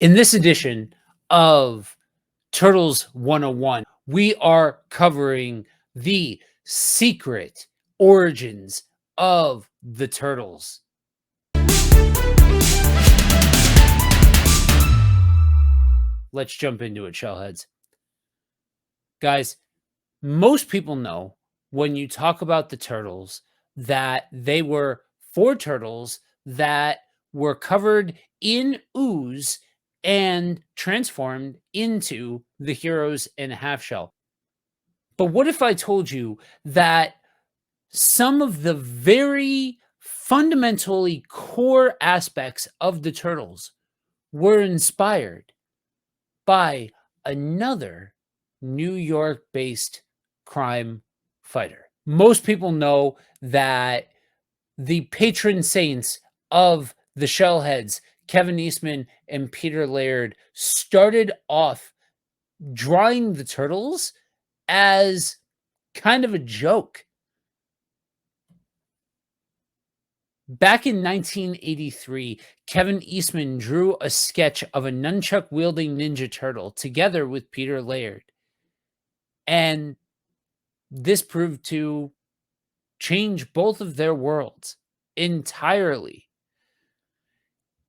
In this edition of Turtles 101, we are covering the secret origins of the Turtles. Let's jump into it, Shellheads. Guys, most people know when you talk about the Turtles that they were four turtles that were covered in ooze and transformed into the heroes in a half shell. But what if I told you that some of the very fundamentally core aspects of the Turtles were inspired by another New York based crime fighter? Most people know that the patron saints of the Shellheads, Kevin Eastman and Peter Laird, started off drawing the Turtles as kind of a joke. Back in 1983, Kevin Eastman drew a sketch of a nunchuck-wielding Ninja Turtle together with Peter Laird. And this proved to change both of their worlds entirely.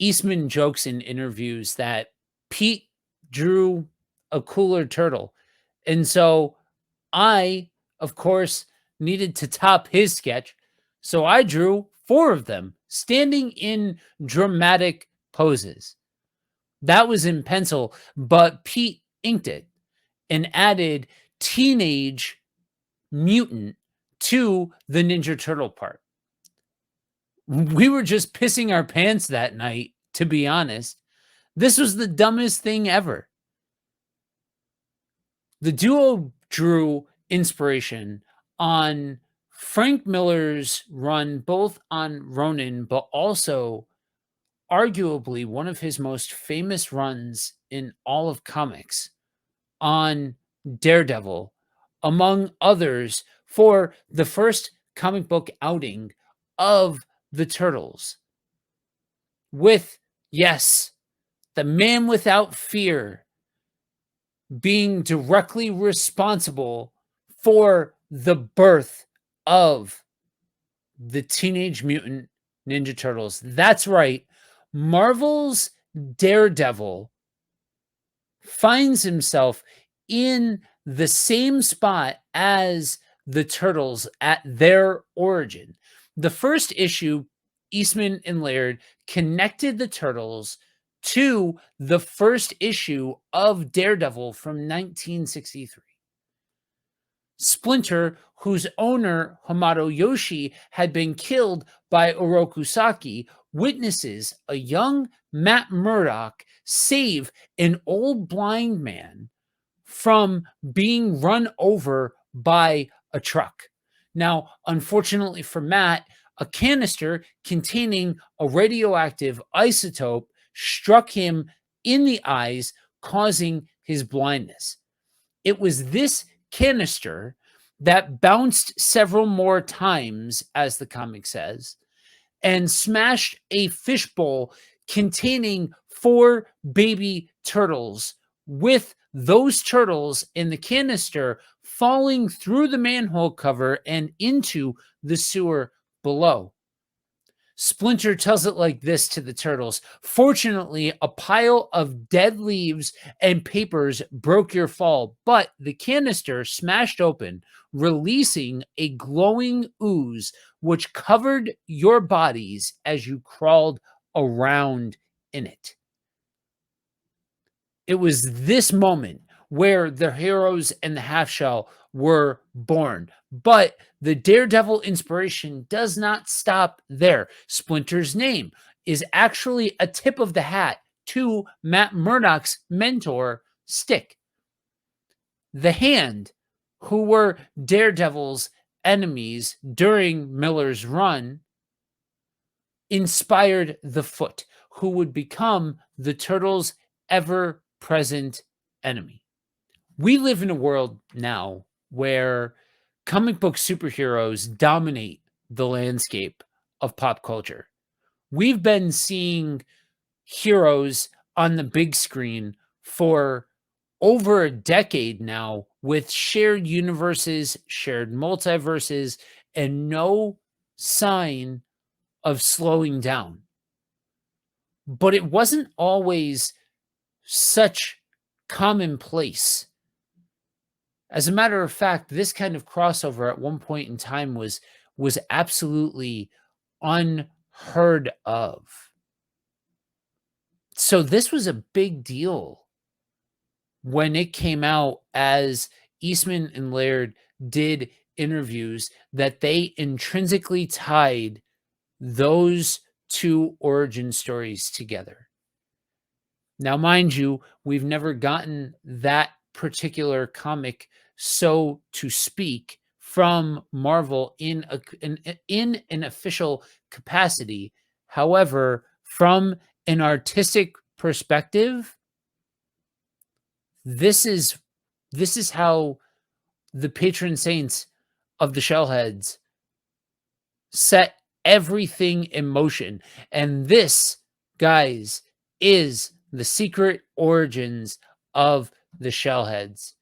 Eastman jokes in interviews that Pete drew a cooler turtle. And so I, of course, needed to top his sketch. So I drew four of them standing in dramatic poses. That was in pencil, but Pete inked it and added teenage mutant to the Ninja Turtle part. We were just pissing our pants that night, to be honest. This was the dumbest thing ever. The duo drew inspiration on Frank Miller's run, both on Ronin, but also arguably one of his most famous runs in all of comics on Daredevil, among others, for the first comic book outing of the Turtles. With, yes, the man without fear being directly responsible for the birth of the Teenage Mutant Ninja Turtles. That's right. Marvel's Daredevil finds himself in the same spot as the Turtles at their origin. The first issue, Eastman and Laird connected the Turtles to the first issue of Daredevil from 1963. Splinter, whose owner, Hamato Yoshi, had been killed by Oroku Saki, witnesses a young Matt Murdock save an old blind man from being run over by a truck. Now, unfortunately for Matt, a canister containing a radioactive isotope struck him in the eyes, causing his blindness. It was this canister that bounced several more times, as the comic says, and smashed a fishbowl containing four baby turtles, with those turtles in the canister falling through the manhole cover and into the sewer below. Splinter tells it like this to the Turtles. Fortunately, a pile of dead leaves and papers broke your fall, but the canister smashed open, releasing a glowing ooze which covered your bodies as you crawled around in it. It was this moment where the heroes and the half shell were born. But the Daredevil inspiration does not stop there. Splinter's name is actually a tip of the hat to Matt Murdock's mentor, Stick. The Hand, who were Daredevil's enemies during Miller's run, inspired the Foot, who would become the Turtles' ever-present enemy. We live in a world now where comic book superheroes dominate the landscape of pop culture. We've been seeing heroes on the big screen for over a decade now with shared universes, shared multiverses, and no sign of slowing down. But it wasn't always such commonplace. As a matter of fact, this kind of crossover at one point in time was absolutely unheard of. So this was a big deal when it came out, as Eastman and Laird did interviews, that they intrinsically tied those two origin stories together. Now, mind you, we've never gotten that particular comic, so to speak, from Marvel in an official capacity. However, from an artistic perspective, this is how the patron saints of the Shellheads set everything in motion. And this, guys, is the secret origins of the Shellheads.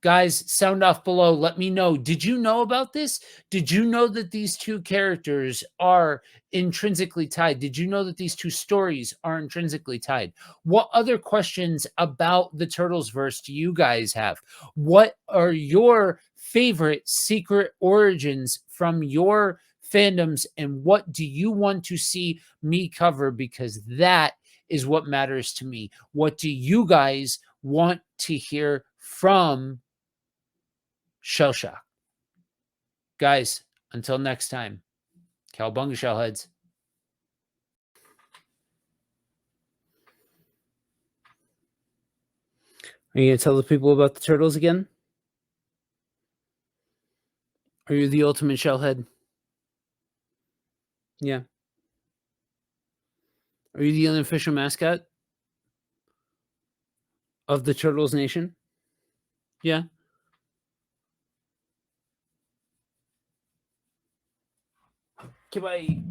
Guys, sound off below. Let me know. Did you know about this? Did you know that these two characters are intrinsically tied? Did you know that these two stories are intrinsically tied? What other questions about the Turtles verse do you guys have? What are your favorite secret origins from your fandoms, and what do you want to see me cover? Because that is what matters to me. What do you guys want to hear from Shellshocked? Guys, until next time, Cowabunga Shellheads. Are you going to tell the people about the Turtles again? Are you the ultimate Shellhead? Yeah. Are you the unofficial mascot of the Turtles Nation? Yeah. Goodbye.